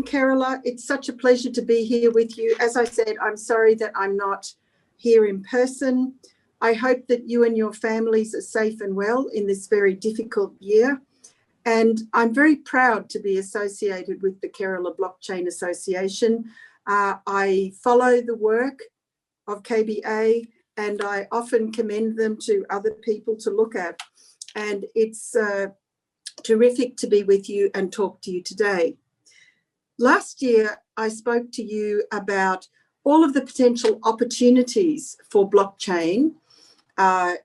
Kerala. It's such a pleasure to be here with you. As I said, I'm sorry that I'm not here in person. I hope that you and your families are safe and well in this very difficult year. And I'm very proud to be associated with the Kerala Blockchain Association. I follow the work of KBA and I often commend them to other people to look at. And it's terrific to be with you and talk to you today. Last year, I spoke to you about all of the potential opportunities for blockchain,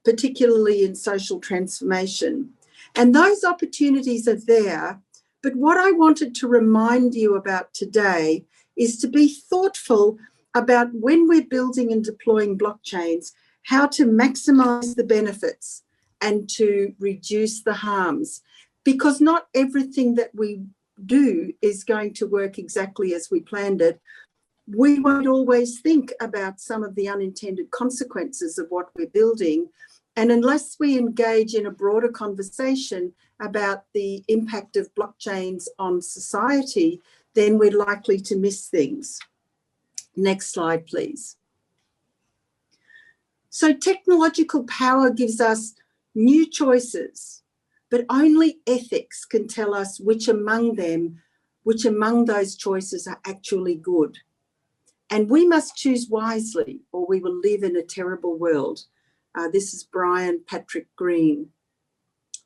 particularly in social transformation. And those opportunities are there. But what I wanted to remind you about today is to be thoughtful about when we're building and deploying blockchains, how to maximize the benefits and to reduce the harms. Because not everything that we do is going to work exactly as we planned it. We won't always think about some of the unintended consequences of what we're building. And unless we engage in a broader conversation about the impact of blockchains on society, then we're likely to miss things. Next slide, please. So technological power gives us new choices, but only ethics can tell us which among those choices are actually good. And we must choose wisely or we will live in a terrible world. This is Brian Patrick Green.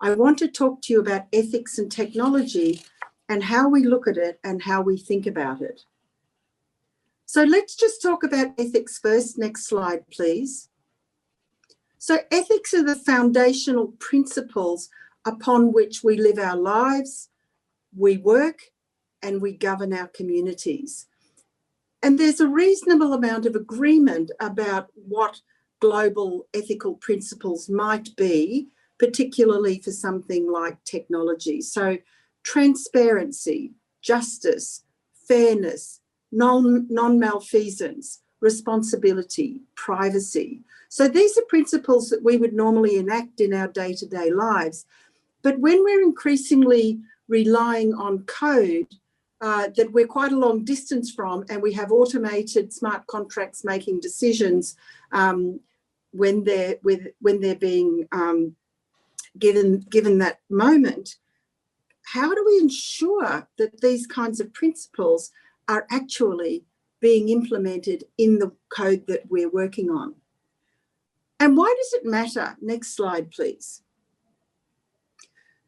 I want to talk to you about ethics and technology and how we look at it and how we think about it. So let's just talk about ethics first. Next slide, please. So ethics are the foundational principles upon which we live our lives, we work, and we govern our communities. And there's a reasonable amount of agreement about what global ethical principles might be, particularly for something like technology. So transparency, justice, fairness, non-malfeasance, responsibility, privacy. So these are principles that we would normally enact in our day-to-day lives. But when we're increasingly relying on code that we're quite a long distance from, and we have automated smart contracts making decisions when they're being given that moment, how do we ensure that these kinds of principles are actually being implemented in the code that we're working on? And why does it matter? Next slide, please.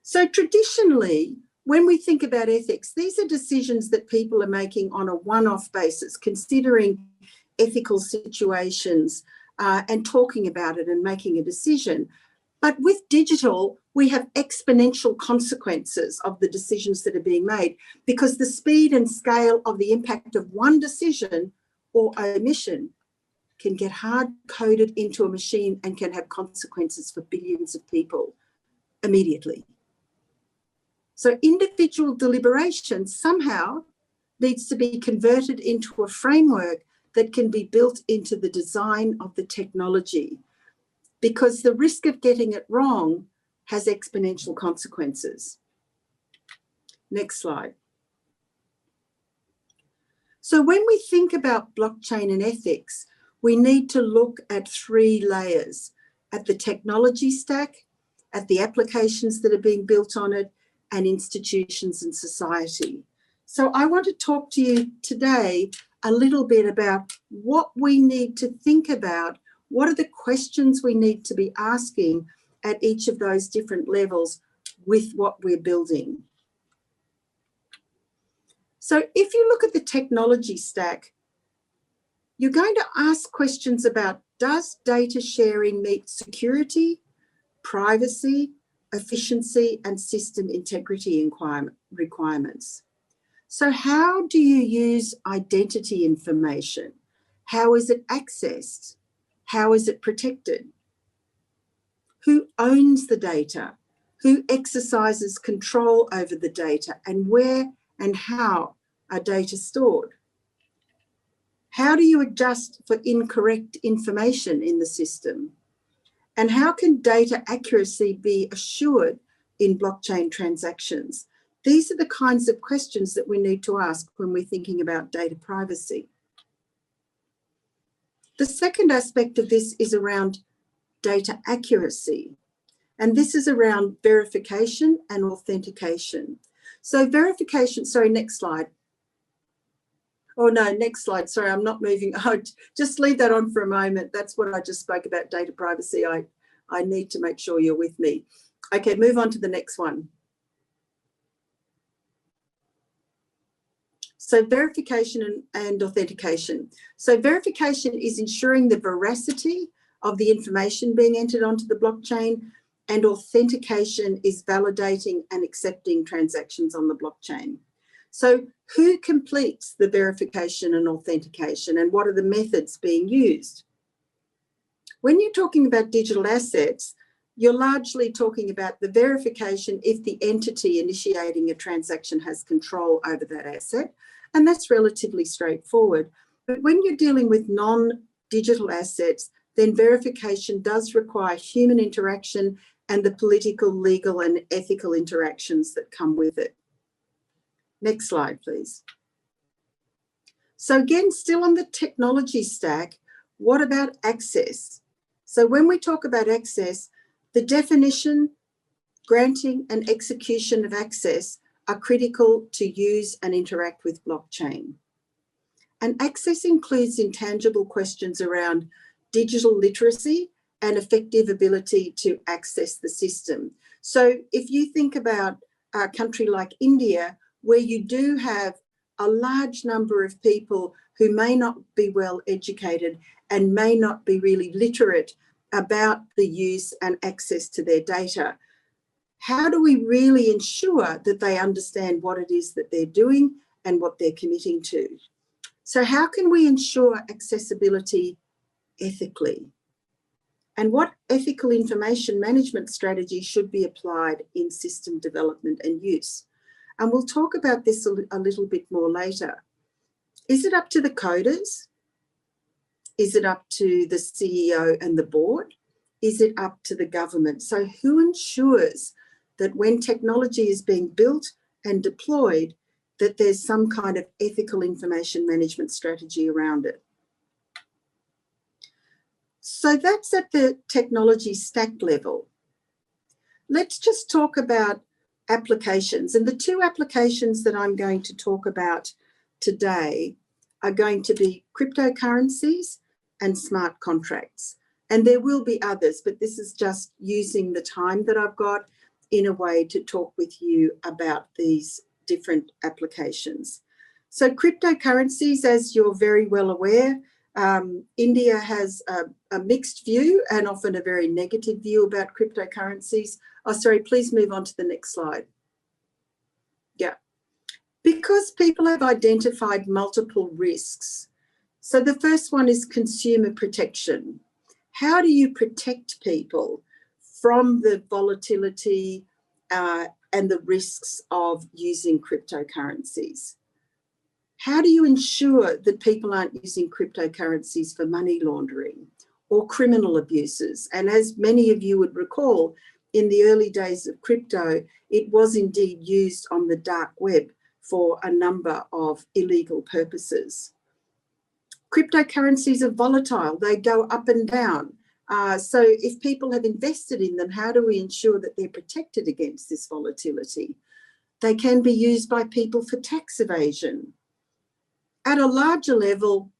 So traditionally, when we think about ethics, these are decisions that people are making on a one-off basis, considering ethical situations and talking about it and making a decision. But with digital, we have exponential consequences of the decisions that are being made because the speed and scale of the impact of one decision or omission can get hard-coded into a machine and can have consequences for billions of people immediately. So individual deliberation somehow needs to be converted into a framework that can be built into the design of the technology, because the risk of getting it wrong has exponential consequences. Next slide. So when we think about blockchain and ethics, we need to look at three layers: at the technology stack, at the applications that are being built on it, and institutions and society. So I want to talk to you today a little bit about what we need to think about. What are the questions we need to be asking at each of those different levels with what we're building? So if you look at the technology stack, you're going to ask questions about, does data sharing meet security, privacy, efficiency, and system integrity requirements? So how do you use identity information? How is it accessed? How is it protected? Who owns the data? Who exercises control over the data? And where and how are data stored? How do you adjust for incorrect information in the system? And how can data accuracy be assured in blockchain transactions? These are the kinds of questions that we need to ask when we're thinking about data privacy. The second aspect of this is around data accuracy, and this is around verification and authentication. So verification, sorry, next slide. Oh no, next slide. Sorry, I'm not moving. Oh, just leave that on for a moment. That's what I just spoke about, data privacy. I need to make sure you're with me. Okay, move on to the next one. So verification and authentication. So verification is ensuring the veracity of the information being entered onto the blockchain, and authentication is validating and accepting transactions on the blockchain. So who completes the verification and authentication, and what are the methods being used? When you're talking about digital assets, you're largely talking about the verification if the entity initiating a transaction has control over that asset, and that's relatively straightforward. But when you're dealing with non-digital assets, then verification does require human interaction and the political, legal, and ethical interactions that come with it. Next slide, please. So again, still on the technology stack, what about access? So when we talk about access, the definition, granting, and execution of access are critical to use and interact with blockchain. And access includes intangible questions around digital literacy and effective ability to access the system. So if you think about a country like India, where you do have a large number of people who may not be well educated and may not be really literate about the use and access to their data, how do we really ensure that they understand what it is that they're doing and what they're committing to? So how can we ensure accessibility ethically? And what ethical information management strategy should be applied in system development and use? And we'll talk about this a little bit more later. Is it up to the coders? Is it up to the CEO and the board? Is it up to the government? So who ensures that when technology is being built and deployed, that there's some kind of ethical information management strategy around it? So that's at the technology stack level. Let's just talk about applications. And the two applications that I'm going to talk about today are going to be cryptocurrencies and smart contracts. And there will be others, but this is just using the time that I've got in a way to talk with you about these different applications. So cryptocurrencies, as you're very well aware, India has a mixed view and often a very negative view about cryptocurrencies. Oh, sorry, please move on to the next slide. Yeah, because people have identified multiple risks. So the first one is consumer protection. How do you protect people from the volatility and the risks of using cryptocurrencies? How do you ensure that people aren't using cryptocurrencies for money laundering or criminal abuses? And as many of you would recall, in the early days of crypto, it was indeed used on the dark web for a number of illegal purposes. Cryptocurrencies are volatile, they go up and down. So if people have invested in them, how do we ensure that they're protected against this volatility? They can be used by people for tax evasion. At a larger level,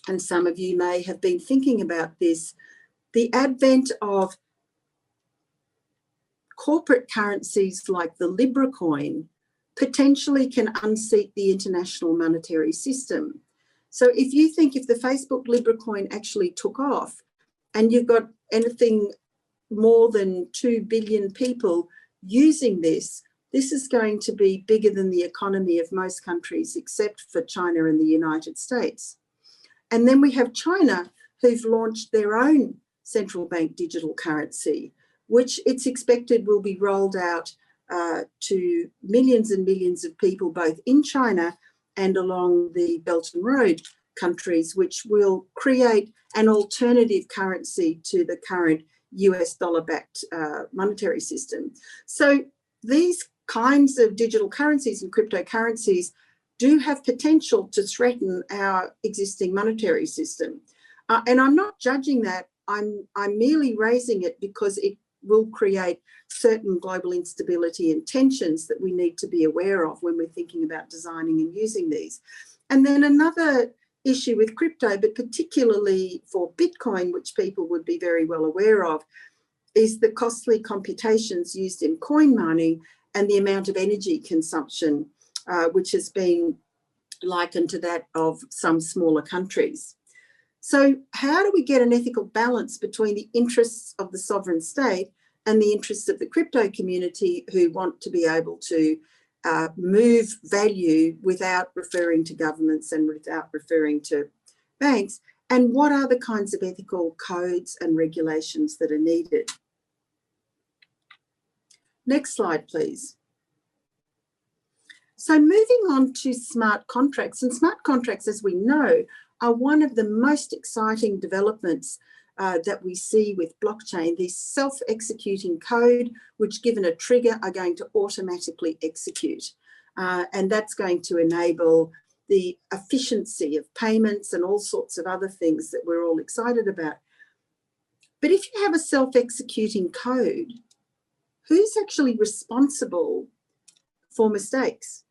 and some of you may have been thinking about this, the advent of corporate currencies like the Libra coin potentially can unseat the international monetary system. So if you think if the Facebook Libra coin actually took off and you've got anything more than 2 billion people using this, this is going to be bigger than the economy of most countries except for China and the United States. And then we have China, who've launched their own central bank digital currency, which it's expected will be rolled out to millions and millions of people, both in China and along the Belt and Road countries, which will create an alternative currency to the current US dollar-backed monetary system. So these kinds of digital currencies and cryptocurrencies do have potential to threaten our existing monetary system. And I'm not judging that. I'm merely raising it because it will create certain global instability and tensions that we need to be aware of when we're thinking about designing and using these. And then another issue with crypto, but particularly for Bitcoin, which people would be very well aware of, is the costly computations used in coin mining and the amount of energy consumption, which has been likened to that of some smaller countries. So how do we get an ethical balance between the interests of the sovereign state and the interests of the crypto community who want to be able to move value without referring to governments and without referring to banks? And what are the kinds of ethical codes and regulations that are needed? Next slide, please. So moving on to smart contracts, and smart contracts, as we know, are one of the most exciting developments that we see with blockchain. These self-executing code, which given a trigger are going to automatically execute. And that's going to enable the efficiency of payments and all sorts of other things that we're all excited about. But if you have a self-executing code, who's actually responsible for mistakes?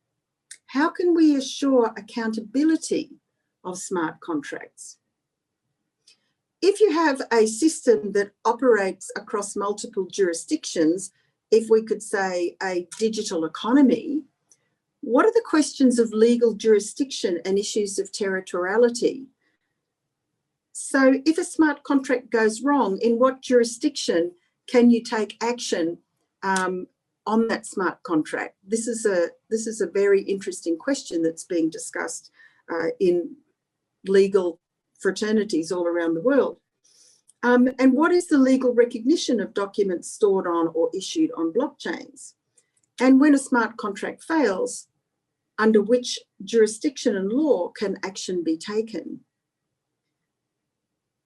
How can we assure accountability of smart contracts? If you have a system that operates across multiple jurisdictions, if we could say a digital economy, what are the questions of legal jurisdiction and issues of territoriality? So if a smart contract goes wrong, in what jurisdiction can you take action on that smart contract? This is a very interesting question that's being discussed in legal fraternities all around the world. And what is the legal recognition of documents stored on or issued on blockchains? And when a smart contract fails, under which jurisdiction and law can action be taken?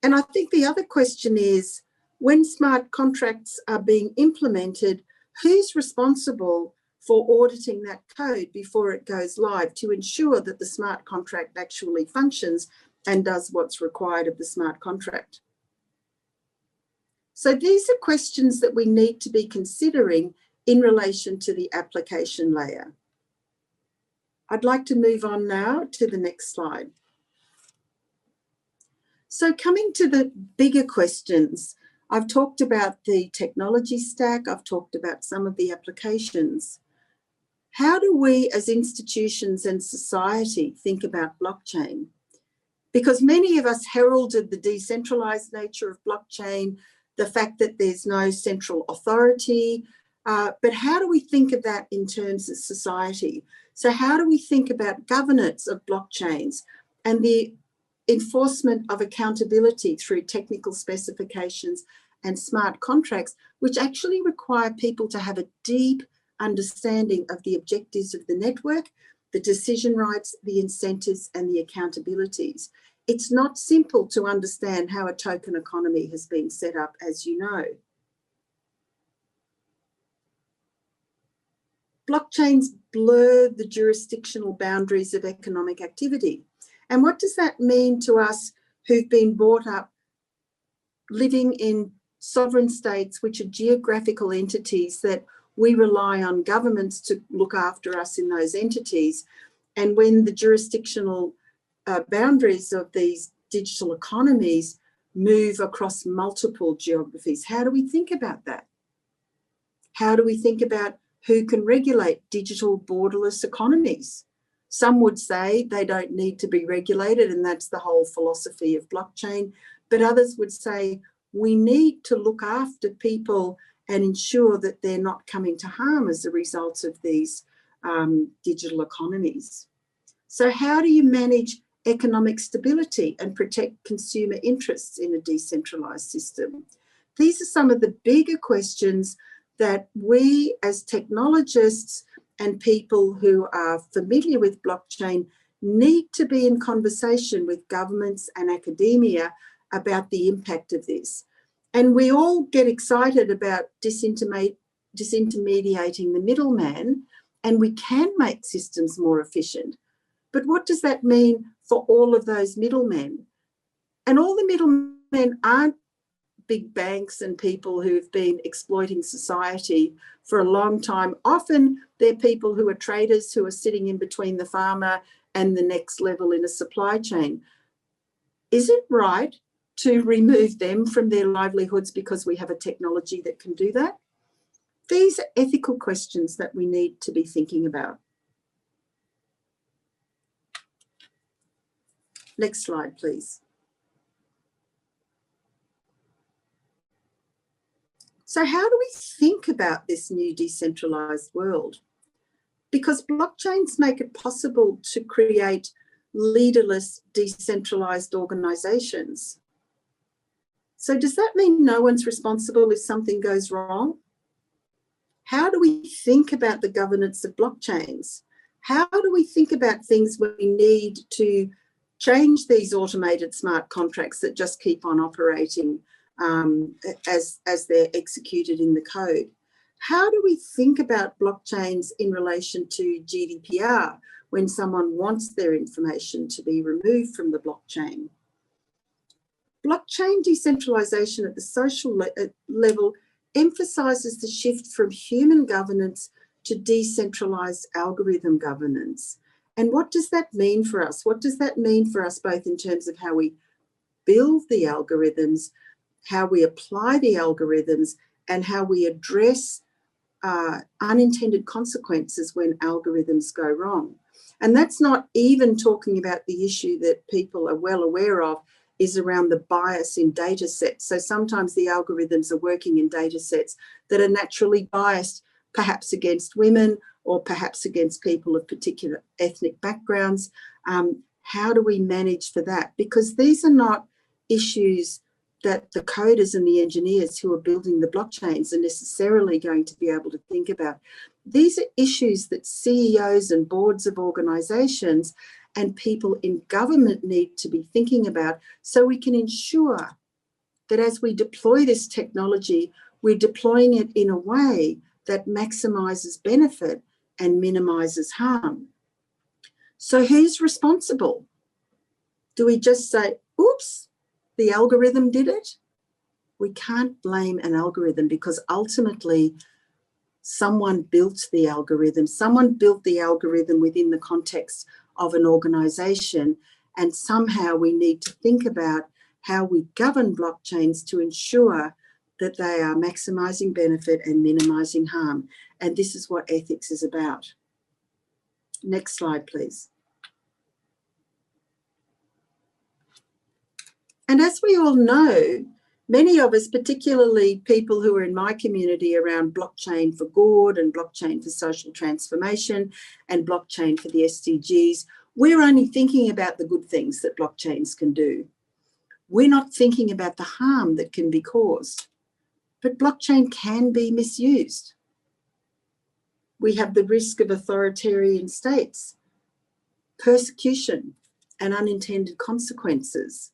And I think the other question is, when smart contracts are being implemented, who's responsible for auditing that code before it goes live to ensure that the smart contract actually functions and does what's required of the smart contract? So these are questions that we need to be considering in relation to the application layer. I'd like to move on now to the next slide. So coming to the bigger questions, I've talked about the technology stack, I've talked about some of the applications. How do we as institutions and society think about blockchain? Because many of us heralded the decentralized nature of blockchain, the fact that there's no central authority, but how do we think of that in terms of society? So how do we think about governance of blockchains and the enforcement of accountability through technical specifications and smart contracts, which actually require people to have a deep understanding of the objectives of the network, the decision rights, the incentives, and the accountabilities? It's not simple to understand how a token economy has been set up, as you know. Blockchains blur the jurisdictional boundaries of economic activity. And what does that mean to us who've been brought up living in sovereign states, which are geographical entities that we rely on governments to look after us in those entities? And when the jurisdictional boundaries of these digital economies move across multiple geographies, how do we think about that? How do we think about who can regulate digital borderless economies? Some would say they don't need to be regulated, and that's the whole philosophy of blockchain. But others would say we need to look after people and ensure that they're not coming to harm as a result of these digital economies. So how do you manage economic stability and protect consumer interests in a decentralized system? These are some of the bigger questions that we as technologists and people who are familiar with blockchain need to be in conversation with governments and academia about the impact of this. And we all get excited about disintermediating the middleman, and we can make systems more efficient. But what does that mean for all of those middlemen? And all the middlemen aren't big banks and people who've been exploiting society for a long time. Often they're people who are traders who are sitting in between the farmer and the next level in a supply chain. Is it right to remove them from their livelihoods because we have a technology that can do that? These are ethical questions that we need to be thinking about. Next slide, please. So how do we think about this new decentralized world? Because blockchains make it possible to create leaderless, decentralized organizations. So does that mean no one's responsible if something goes wrong? How do we think about the governance of blockchains? How do we think about things when we need to change these automated smart contracts that just keep on operating as they're executed in the code? How do we think about blockchains in relation to GDPR when someone wants their information to be removed from the blockchain? Blockchain decentralization at the social level emphasizes the shift from human governance to decentralized algorithm governance. And what does that mean for us? What does that mean for us both in terms of how we build the algorithms, how we apply the algorithms, and how we address unintended consequences when algorithms go wrong? And that's not even talking about the issue that people are well aware of, is around the bias in data sets. So sometimes the algorithms are working in data sets that are naturally biased, perhaps against women or perhaps against people of particular ethnic backgrounds. How do we manage for that? Because these are not issues that the coders and the engineers who are building the blockchains are necessarily going to be able to think about. These are issues that CEOs and boards of organizations and people in government need to be thinking about, so we can ensure that as we deploy this technology, we're deploying it in a way that maximizes benefit and minimizes harm. So who's responsible? Do we just say, oops, the algorithm did it? We can't blame an algorithm, because ultimately someone built the algorithm. Someone built the algorithm within the context of an organization, and somehow we need to think about how we govern blockchains to ensure that they are maximizing benefit and minimizing harm. And this is what ethics is about. Next slide, please. And as we all know, many of us, particularly people who are in my community around blockchain for good and blockchain for social transformation and blockchain for the SDGs, we're only thinking about the good things that blockchains can do. We're not thinking about the harm that can be caused. But blockchain can be misused. We have the risk of authoritarian states, persecution, and unintended consequences.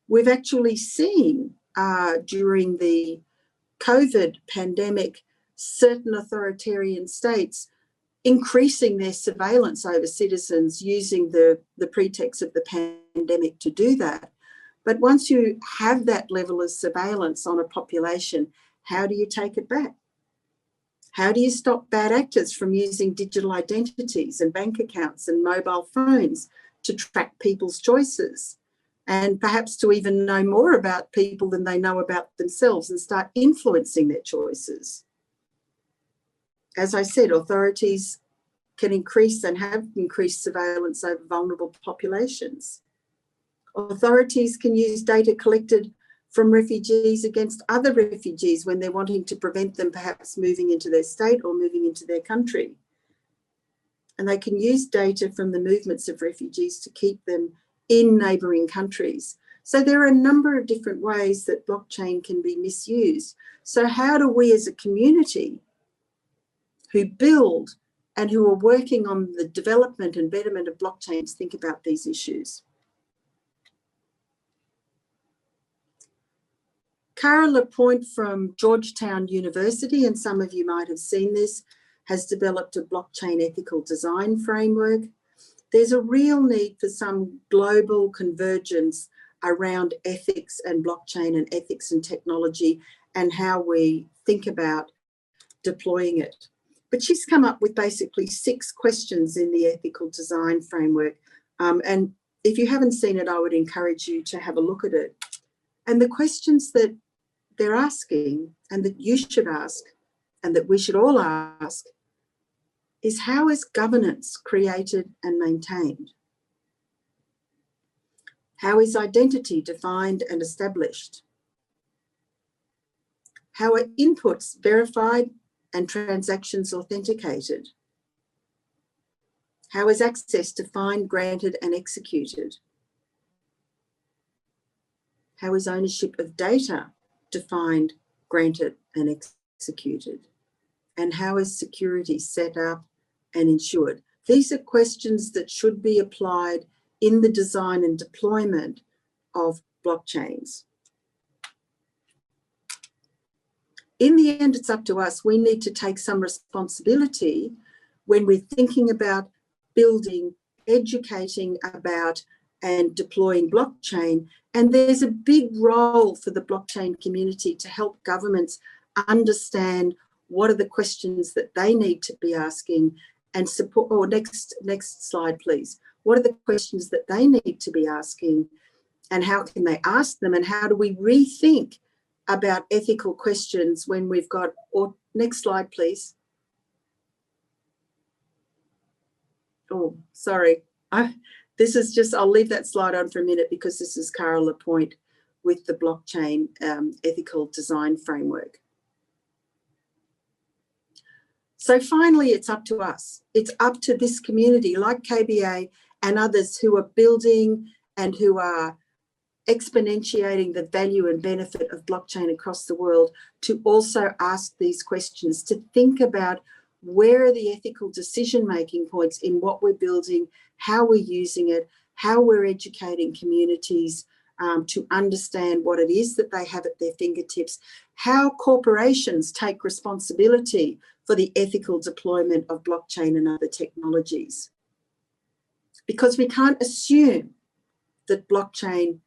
We've actually seen during the COVID pandemic, certain authoritarian states increasing their surveillance over citizens using the pretext of the pandemic to do that. But once you have that level of surveillance on a population, how do you take it back? How do you stop bad actors from using digital identities and bank accounts and mobile phones to track people's choices, and perhaps to even know more about people than they know about themselves and start influencing their choices? As I said, authorities can increase and have increased surveillance over vulnerable populations. Authorities can use data collected from refugees against other refugees when they're wanting to prevent them perhaps moving into their state or moving into their country. And they can use data from the movements of refugees to keep them in neighbouring countries. So there are a number of different ways that blockchain can be misused. So how do we as a community who build and who are working on the development and betterment of blockchains think about these issues? Cara Lapointe from Georgetown University, and some of you might have seen this, has developed a blockchain ethical design framework. There's a real need for some global convergence around ethics and blockchain and ethics and technology and how we think about deploying it. But she's come up with basically 6 questions in the ethical design framework. And if you haven't seen it, I would encourage you to have a look at it. And the questions that they're asking and that you should ask and that we should all ask is, how is governance created and maintained? How is identity defined and established? How are inputs verified and transactions authenticated? How is access defined, granted and executed? How is ownership of data defined, granted and executed? And how is security set up and ensured? These are questions that should be applied in the design and deployment of blockchains. In the end, it's up to us. We need to take some responsibility when we're thinking about building, educating about and deploying blockchain. And there's a big role for the blockchain community to help governments understand what are the questions that they need to be asking and support. Or next slide, please. What are the questions that they need to be asking and how can they ask them, and how do we rethink about ethical questions when we've got, or next slide, please. Oh, sorry. This is just, I'll leave that slide on for a minute because this is Cara Lapointe with the blockchain ethical design framework. So finally, it's up to us. It's up to this community like KBA and others who are building and who are exponentiating the value and benefit of blockchain across the world to also ask these questions, to think about where are the ethical decision-making points in what we're building, how we're using it, how we're educating communities to understand what it is that they have at their fingertips, how corporations take responsibility for the ethical deployment of blockchain and other technologies. Because we can't assume that blockchain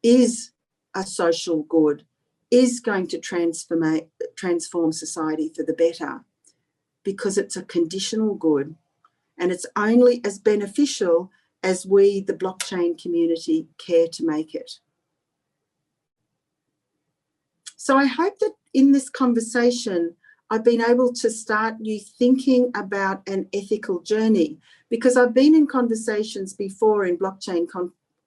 is a social good, is going to transform society for the better, because it's a conditional good and it's only as beneficial as we, the blockchain community, care to make it. So I hope that in this conversation, I've been able to start you thinking about an ethical journey, because I've been in conversations before in blockchain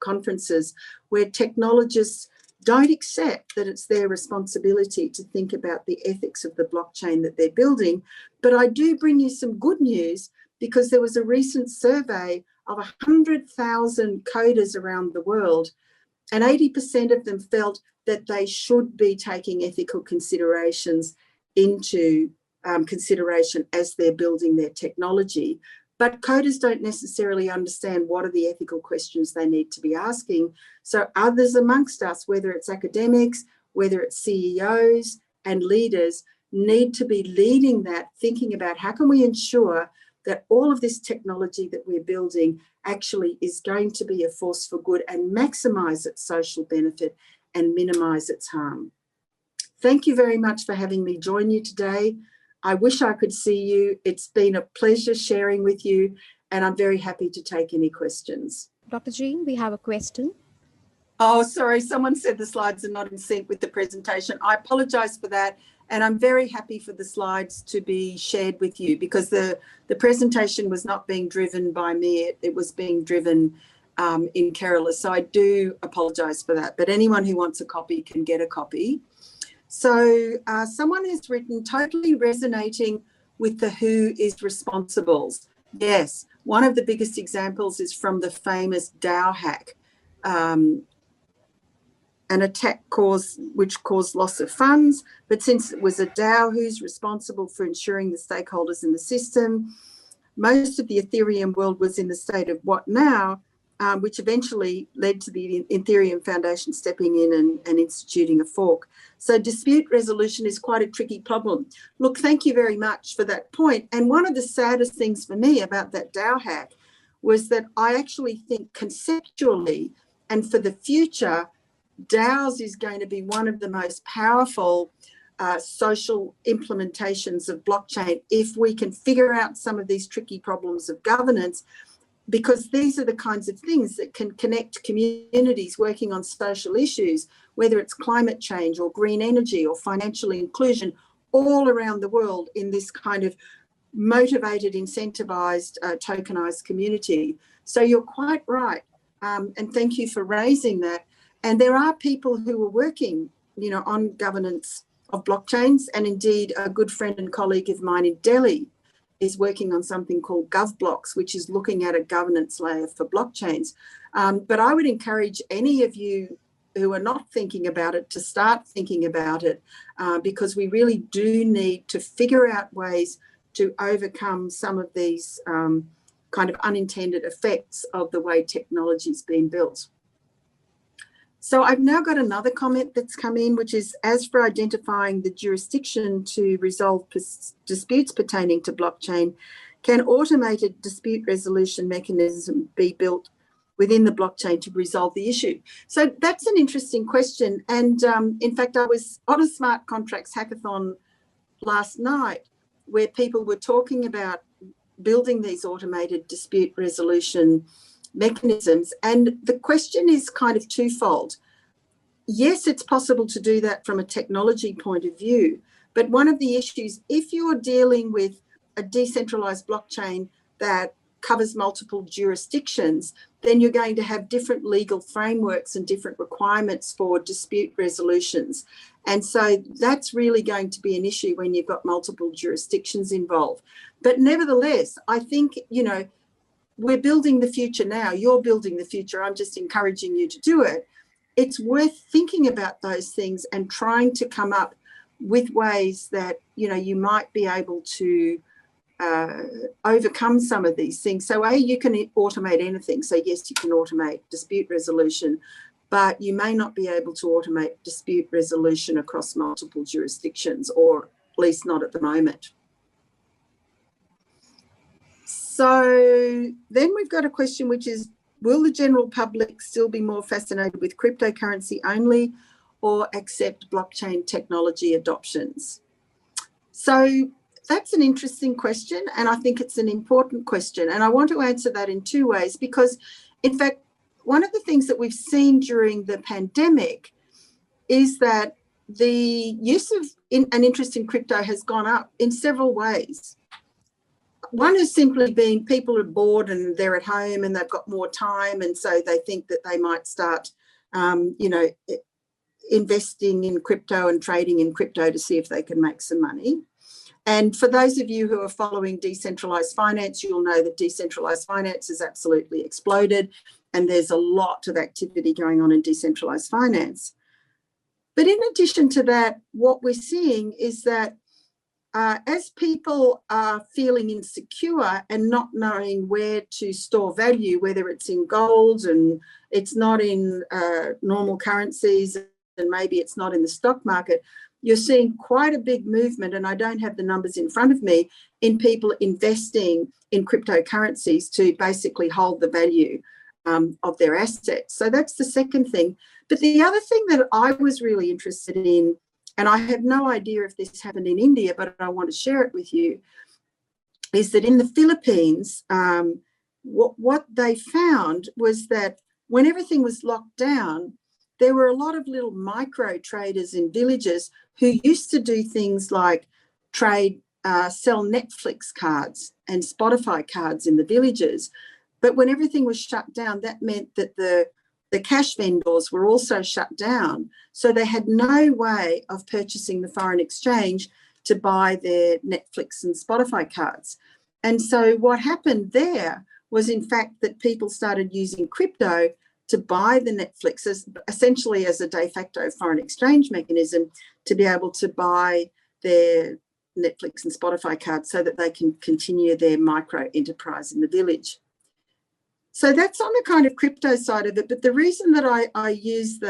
conferences where technologists don't accept that it's their responsibility to think about the ethics of the blockchain that they're building. But I do bring you some good news, because there was a recent survey of 100,000 coders around the world, and 80% of them felt that they should be taking ethical considerations into consideration as they're building their technology. But coders don't necessarily understand what are the ethical questions they need to be asking. So others amongst us, whether it's academics, whether it's CEOs and leaders, need to be leading that, thinking about how can we ensure that all of this technology that we're building actually is going to be a force for good and maximise its social benefit and minimise its harm. Thank you very much for having me join you today. I wish I could see you. It's been a pleasure sharing with you, and I'm very happy to take any questions. Dr. Jean, we have a question. Oh, sorry, someone said the slides are not in sync with the presentation. I apologise for that, and I'm very happy for the slides to be shared with you, because the presentation was not being driven by me. It was being driven in Kerala, so I do apologise for that. But anyone who wants a copy can get a copy. So someone has written, totally resonating with the who is responsible. Yes, one of the biggest examples is from the famous DAO hack, an attack which caused loss of funds. But since it was a DAO, who's responsible for ensuring the stakeholders in the system? Most of the Ethereum world was in the state of what now? which eventually led to the Ethereum Foundation stepping in and instituting a fork. So dispute resolution is quite a tricky problem. Look, thank you very much for that point. And one of the saddest things for me about that DAO hack was that I actually think conceptually and for the future, DAOs is going to be one of the most powerful social implementations of blockchain if we can figure out some of these tricky problems of governance, because these are the kinds of things that can connect communities working on social issues, whether it's climate change or green energy or financial inclusion, all around the world in this kind of motivated, incentivized, tokenized community. So you're quite right. And thank you for raising that. And there are people who are working, on governance of blockchains. And indeed, a good friend and colleague of mine in Delhi is working on something called GovBlocks, which is looking at a governance layer for blockchains. But I would encourage any of you who are not thinking about it to start thinking about it, because we really do need to figure out ways to overcome some of these kind of unintended effects of the way technology is being built. So I've now got another comment that's come in, which is, as for identifying the jurisdiction to resolve disputes pertaining to blockchain, can automated dispute resolution mechanism be built within the blockchain to resolve the issue? So that's an interesting question. And in fact, I was on a smart contracts hackathon last night where people were talking about building these automated dispute resolution mechanisms. And the question is kind of twofold. Yes, it's possible to do that from a technology point of view, but one of the issues, if you're dealing with a decentralized blockchain that covers multiple jurisdictions, then you're going to have different legal frameworks and different requirements for dispute resolutions. And so that's really going to be an issue when you've got multiple jurisdictions involved. But nevertheless, I think, we're building the future now. You're building the future. I'm just encouraging you to do it. It's worth thinking about those things and trying to come up with ways that, you might be able to overcome some of these things. So you can automate anything. So yes, you can automate dispute resolution, but you may not be able to automate dispute resolution across multiple jurisdictions, or at least not at the moment. So then we've got a question which is, will the general public still be more fascinated with cryptocurrency only or accept blockchain technology adoptions? So that's an interesting question, and I think it's an important question. And I want to answer that in two ways, because, in fact, one of the things that we've seen during the pandemic is that the use of an interest in crypto has gone up in several ways. One has simply been people are bored and they're at home and they've got more time, and so they think that they might start, investing in crypto and trading in crypto to see if they can make some money. And for those of you who are following decentralized finance, you'll know that decentralized finance has absolutely exploded, and there's a lot of activity going on in decentralized finance. But in addition to that, what we're seeing is that as people are feeling insecure and not knowing where to store value, whether it's in gold and it's not in normal currencies and maybe it's not in the stock market, you're seeing quite a big movement, and I don't have the numbers in front of me, in people investing in cryptocurrencies to basically hold the value of their assets. So that's the second thing. But the other thing that I was really interested in, and I have no idea if this happened in India, but I want to share it with you, is that in the Philippines, what they found was that when everything was locked down, there were a lot of little micro traders in villages who used to do things like sell Netflix cards and Spotify cards in the villages. But when everything was shut down, that meant that the cash vendors were also shut down. So they had no way of purchasing the foreign exchange to buy their Netflix and Spotify cards. And so what happened there was, in fact, that people started using crypto to buy the Netflix essentially as a de facto foreign exchange mechanism to be able to buy their Netflix and Spotify cards so that they can continue their micro enterprise in the village. So that's on the kind of crypto side of it. But the reason that I use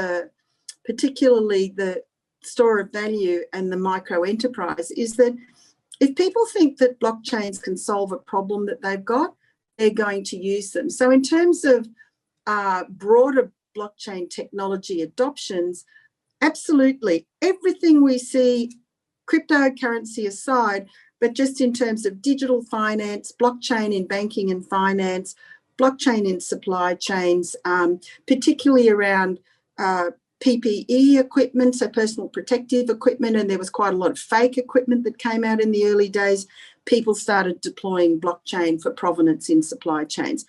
particularly the store of value and the micro enterprise is that if people think that blockchains can solve a problem that they've got, they're going to use them. So in terms of broader blockchain technology adoptions, absolutely. Everything we see, cryptocurrency aside, but just in terms of digital finance, blockchain in banking and finance, blockchain in supply chains, particularly around PPE equipment, so personal protective equipment, and there was quite a lot of fake equipment that came out in the early days. People started deploying blockchain for provenance in supply chains.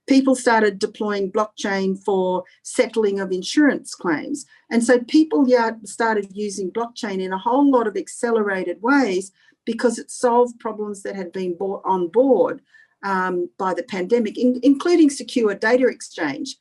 People started deploying blockchain for settling of insurance claims. And so people started using blockchain in a whole lot of accelerated ways because it solved problems that had been brought on board by the pandemic, including secure data exchange.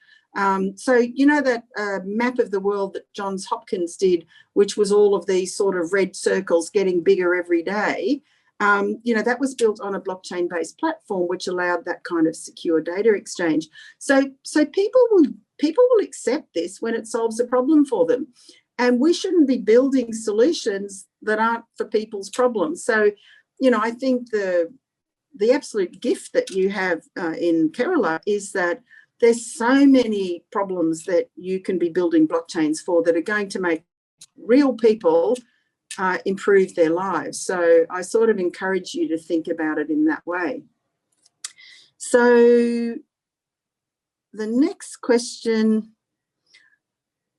So, you know, that map of the world that Johns Hopkins did, which was all of these sort of red circles getting bigger every day, you know, that was built on a blockchain-based platform, which allowed that kind of secure data exchange. So people will accept this when it solves a problem for them. And we shouldn't be building solutions that aren't for people's problems. So, you know, I think the absolute gift that you have in Kerala is that there's so many problems that you can be building blockchains for that are going to make real people improve their lives. So I sort of encourage you to think about it in that way. So the next question,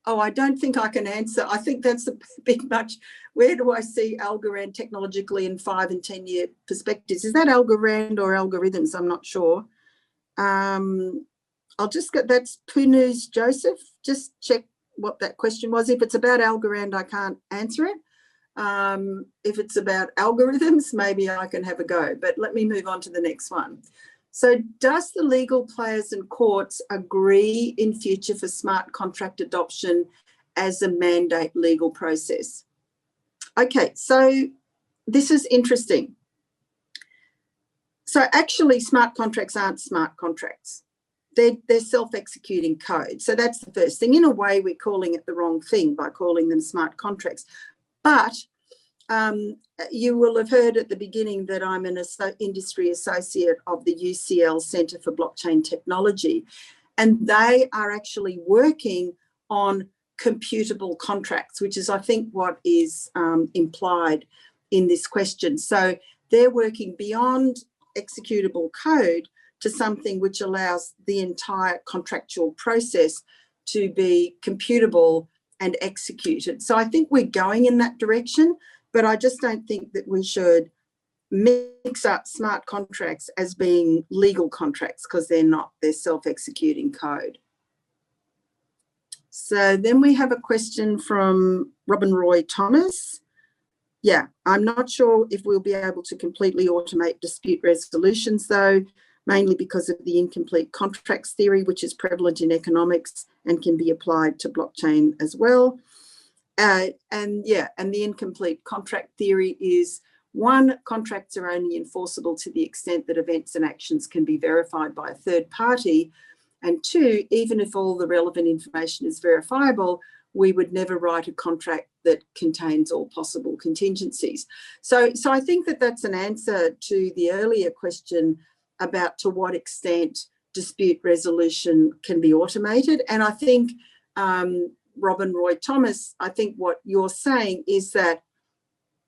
I don't think I can answer. I think that's a bit much. Where do I see Algorand technologically in 5 and 10 year perspectives? Is that Algorand or algorithms? I'm not sure. I'll just get, that's Punu's Joseph. Just check what that question was. If it's about Algorand, I can't answer it. If it's about algorithms, maybe I can have a go, but let me move on to the next one. So does the legal players and courts agree in future for smart contract adoption as a mandate legal process? Okay, so this is interesting. So actually smart contracts aren't smart contracts. They're self-executing code. So that's the first thing. In a way, we're calling it the wrong thing by calling them smart contracts. But you will have heard at the beginning that I'm an industry associate of the UCL Centre for Blockchain Technology, and they are actually working on computable contracts, which is, I think, what is implied in this question. So they're working beyond executable code to something which allows the entire contractual process to be computable and executed. So I think we're going in that direction, but I just don't think that we should mix up smart contracts as being legal contracts, because they're not, they're self-executing code. So then we have a question from Robin Roy Thomas. Yeah, I'm not sure if we'll be able to completely automate dispute resolutions though, mainly because of the incomplete contracts theory, which is prevalent in economics and can be applied to blockchain as well. And the incomplete contract theory is, one, contracts are only enforceable to the extent that events and actions can be verified by a third party. And two, even if all the relevant information is verifiable, we would never write a contract that contains all possible contingencies. So I think that that's an answer to the earlier question about to what extent dispute resolution can be automated. And I think, Robin Roy Thomas, I think what you're saying is that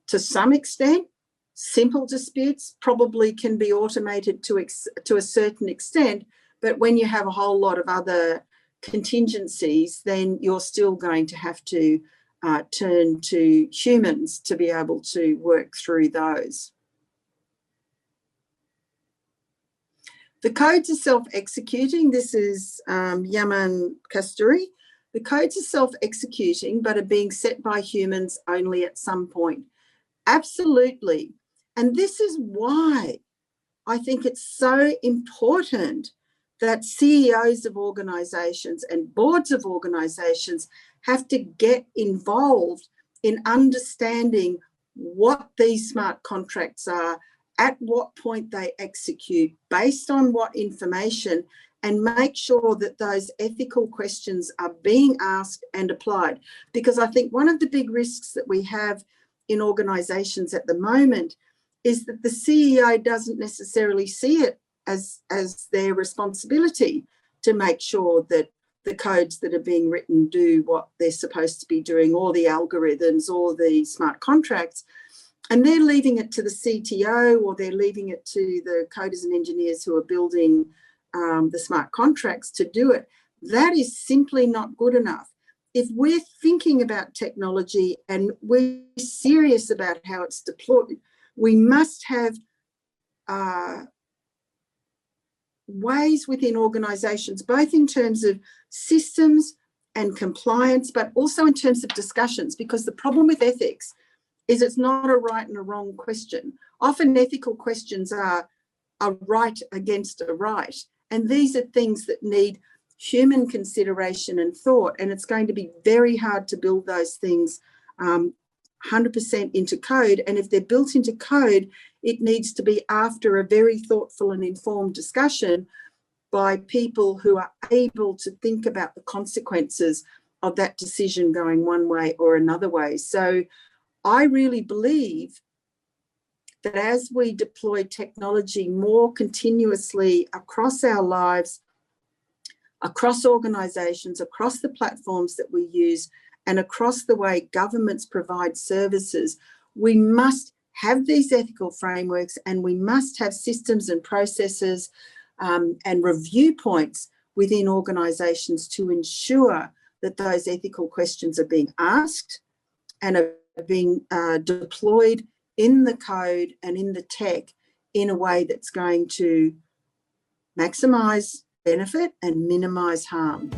to some extent, simple disputes probably can be automated to a certain extent, but when you have a whole lot of other contingencies, then you're still going to have to turn to humans to be able to work through those. The codes are self-executing. This is Yaman Kasturi. The codes are self-executing, but are being set by humans only at some point. Absolutely. And this is why I think it's so important that CEOs of organisations and boards of organisations have to get involved in understanding what these smart contracts are, at what point they execute, based on what information, and make sure that those ethical questions are being asked and applied. Because I think one of the big risks that we have in organisations at the moment is that the CEO doesn't necessarily see it as their responsibility to make sure that the codes that are being written do what they're supposed to be doing, or the algorithms or the smart contracts. And they're leaving it to the CTO, or they're leaving it to the coders and engineers who are building the smart contracts to do it. That is simply not good enough. If we're thinking about technology and we're serious about how it's deployed, we must have ways within organisations, both in terms of systems and compliance, but also in terms of discussions, because the problem with ethics is it's not a right and a wrong question. Often ethical questions are a right against a right. And these are things that need human consideration and thought. And it's going to be very hard to build those things 100% into code. And if they're built into code, it needs to be after a very thoughtful and informed discussion by people who are able to think about the consequences of that decision going one way or another way. So I really believe that as we deploy technology more continuously across our lives, across organisations, across the platforms that we use, and across the way governments provide services, we must have these ethical frameworks, and we must have systems and processes and review points within organisations to ensure that those ethical questions are being asked and are being deployed in the code and in the tech in a way that's going to maximise benefit and minimise harm.